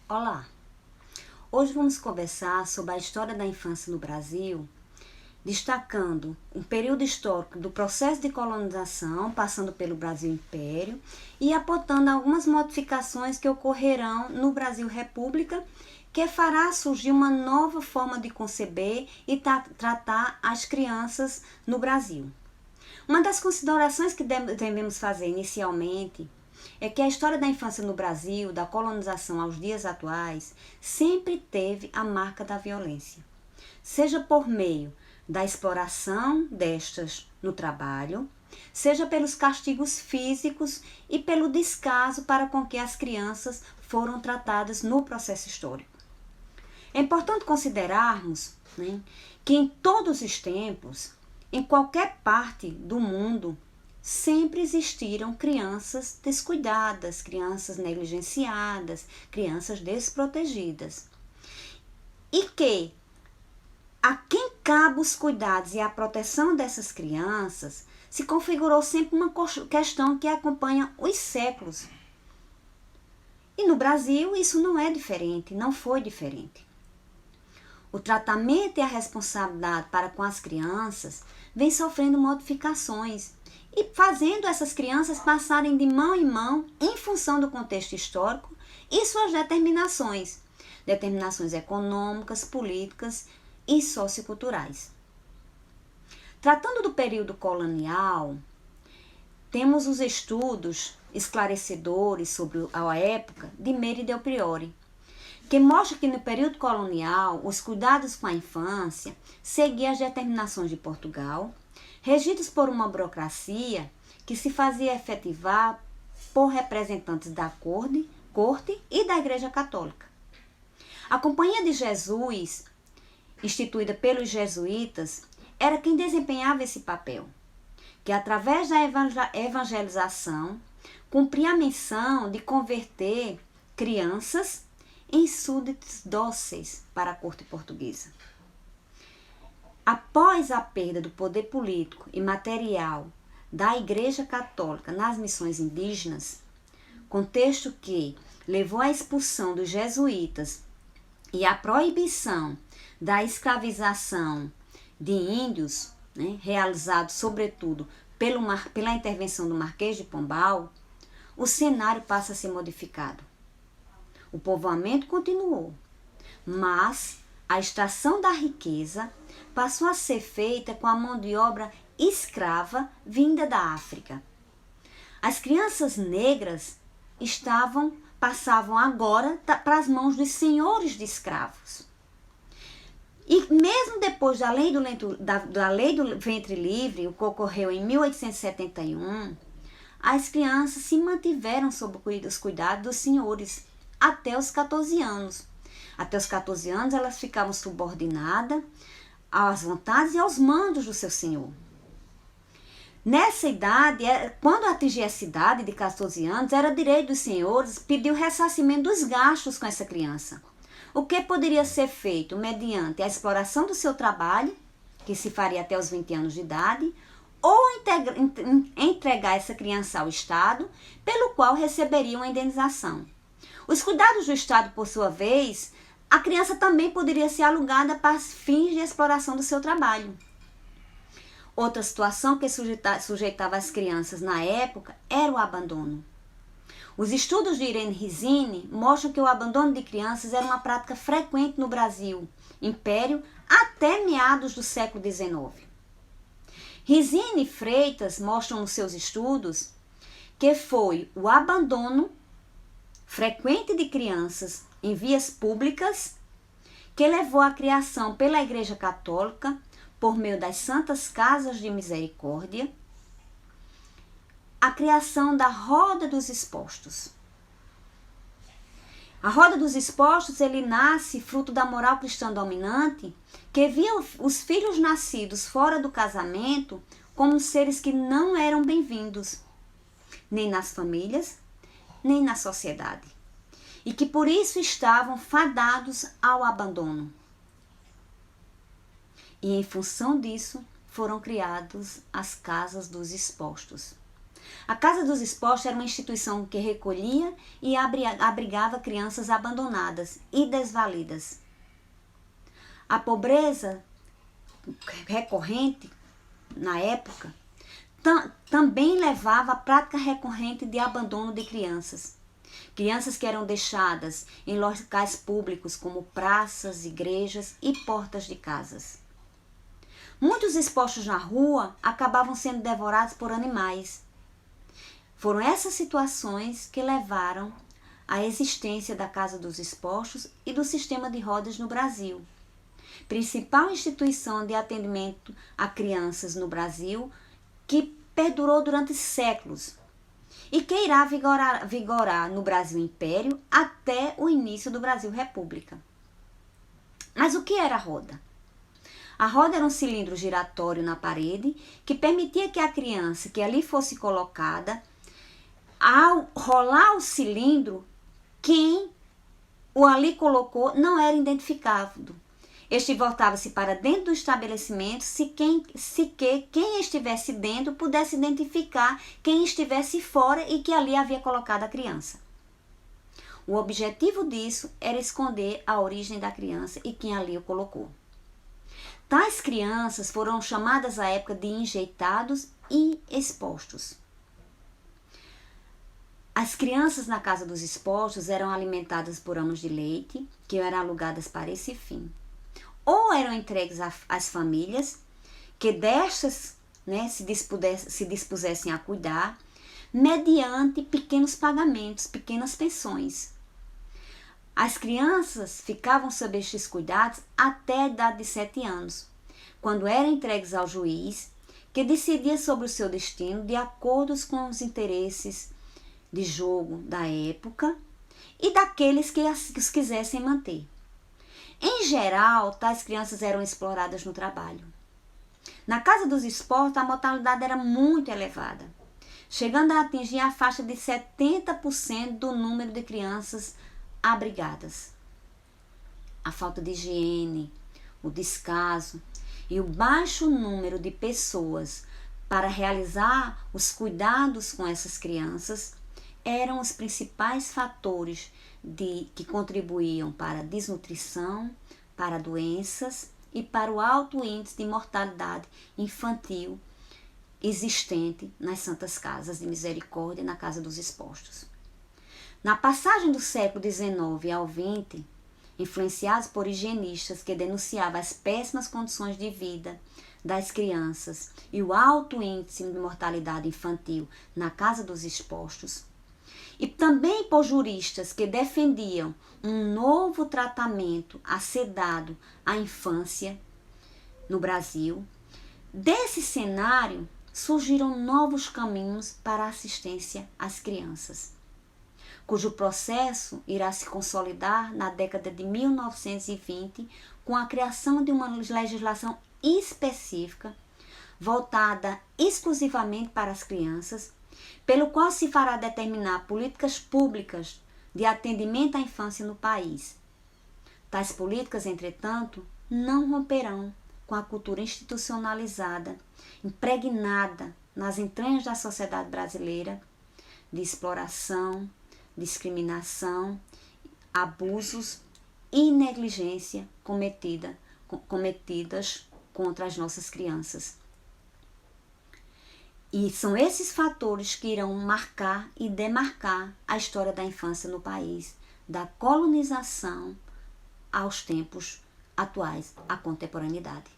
Olá! Hoje vamos conversar sobre a história da infância no Brasil, destacando um período histórico do processo de colonização, passando pelo Brasil Império e apontando algumas modificações que ocorrerão no Brasil República, que fará surgir uma nova forma de conceber e tratar as crianças no Brasil. Uma das considerações que devemos fazer inicialmente é que a história da infância no Brasil, da colonização aos dias atuais, sempre teve a marca da violência, seja por meio da exploração destas no trabalho, seja pelos castigos físicos e pelo descaso para com que as crianças foram tratadas no processo histórico. É importante considerarmos, que em todos os tempos, em qualquer parte do mundo, sempre existiram crianças descuidadas, crianças negligenciadas, crianças desprotegidas. E que a quem cabe os cuidados e a proteção dessas crianças se configurou sempre uma questão que acompanha os séculos. E no Brasil isso não é diferente, não foi diferente. O tratamento e a responsabilidade para com as crianças vem sofrendo modificações e fazendo essas crianças passarem de mão em mão em função do contexto histórico e suas determinações econômicas, políticas e socioculturais. Tratando do período colonial, temos os estudos esclarecedores sobre a época de Meire Del Priore, que mostra que no período colonial os cuidados com a infância seguiam as determinações de Portugal, regidos por uma burocracia que se fazia efetivar por representantes da corte e da Igreja Católica. A Companhia de Jesus, instituída pelos jesuítas, era quem desempenhava esse papel, que através da evangelização cumpria a missão de converter crianças em súditos dóceis para a corte portuguesa. Após a perda do poder político e material da Igreja Católica nas missões indígenas, contexto que levou à expulsão dos jesuítas e à proibição da escravização de índios, realizado sobretudo pela intervenção do Marquês de Pombal, o cenário passa a ser modificado. O povoamento continuou, mas a extração da riqueza passou a ser feita com a mão de obra escrava vinda da África. As crianças negras passavam agora para as mãos dos senhores de escravos. E mesmo depois da lei do ventre livre, o que ocorreu em 1871, as crianças se mantiveram sob os cuidados dos senhores até os 14 anos. Até os 14 anos elas ficavam subordinadas às vontades e aos mandos do seu senhor. Nessa idade, quando atingia essa idade de 14 anos, era direito dos senhores pedir o ressarcimento dos gastos com essa criança. O que poderia ser feito mediante a exploração do seu trabalho, que se faria até os 20 anos de idade, ou entregar essa criança ao Estado, pelo qual receberia uma indenização. Os cuidados do Estado, por sua vez, a criança também poderia ser alugada para fins de exploração do seu trabalho. Outra situação que sujeitava as crianças na época era o abandono. Os estudos de Irene Rizzini mostram que o abandono de crianças era uma prática frequente no Brasil, Império, até meados do século XIX. Rizzini e Freitas mostram nos seus estudos que foi o abandono frequente de crianças em vias públicas que levou à criação pela Igreja Católica, por meio das Santas Casas de Misericórdia, a criação da Roda dos Expostos. A Roda dos Expostos, ele nasce fruto da moral cristã dominante, que via os filhos nascidos fora do casamento como seres que não eram bem-vindos, nem nas famílias, nem na sociedade, e que por isso estavam fadados ao abandono. E em função disso, foram criadas as Casas dos Expostos. A Casa dos Expostos era uma instituição que recolhia e abrigava crianças abandonadas e desvalidas. A pobreza recorrente, na época, também levava à prática recorrente de abandono de crianças. Crianças que eram deixadas em locais públicos como praças, igrejas e portas de casas. Muitos expostos na rua acabavam sendo devorados por animais. Foram essas situações que levaram à existência da Casa dos Expostos e do sistema de rodas no Brasil, principal instituição de atendimento a crianças no Brasil, que perdurou durante séculos e que irá vigorar no Brasil Império até o início do Brasil República. Mas o que era a roda? A roda era um cilindro giratório na parede que permitia que a criança que ali fosse colocada, ao rolar o cilindro, quem o ali colocou não era identificado. Este voltava-se para dentro do estabelecimento se quem estivesse dentro pudesse identificar quem estivesse fora e que ali havia colocado a criança. O objetivo disso era esconder a origem da criança e quem ali o colocou. Tais crianças foram chamadas à época de enjeitados e expostos. As crianças na Casa dos Expostos eram alimentadas por amas de leite, que eram alugadas para esse fim. Ou eram entregues às famílias, que destas se dispusessem a cuidar, mediante pequenos pagamentos, pequenas pensões. As crianças ficavam sob estes cuidados até a idade de 7 anos, quando eram entregues ao juiz, que decidia sobre o seu destino de acordo com os interesses de jogo da época e daqueles que os quisessem manter. Em geral, tais crianças eram exploradas no trabalho. Na Casa dos Expostos, a mortalidade era muito elevada, chegando a atingir a faixa de 70% do número de crianças abrigadas. A falta de higiene, o descaso e o baixo número de pessoas para realizar os cuidados com essas crianças eram os principais fatores que contribuíam para a desnutrição, para doenças e para o alto índice de mortalidade infantil existente nas Santas Casas de Misericórdia e na Casa dos Expostos. Na passagem do século XIX ao XX, influenciados por higienistas que denunciavam as péssimas condições de vida das crianças e o alto índice de mortalidade infantil na Casa dos Expostos, e também por juristas que defendiam um novo tratamento a ser dado à infância no Brasil, desse cenário surgiram novos caminhos para a assistência às crianças, cujo processo irá se consolidar na década de 1920 com a criação de uma legislação específica voltada exclusivamente para as crianças, pelo qual se fará determinar políticas públicas de atendimento à infância no país. Tais políticas, entretanto, não romperão com a cultura institucionalizada, impregnada nas entranhas da sociedade brasileira, de exploração, discriminação, abusos e negligência cometidas contra as nossas crianças. E são esses fatores que irão marcar e demarcar a história da infância no país, da colonização aos tempos atuais, à contemporaneidade.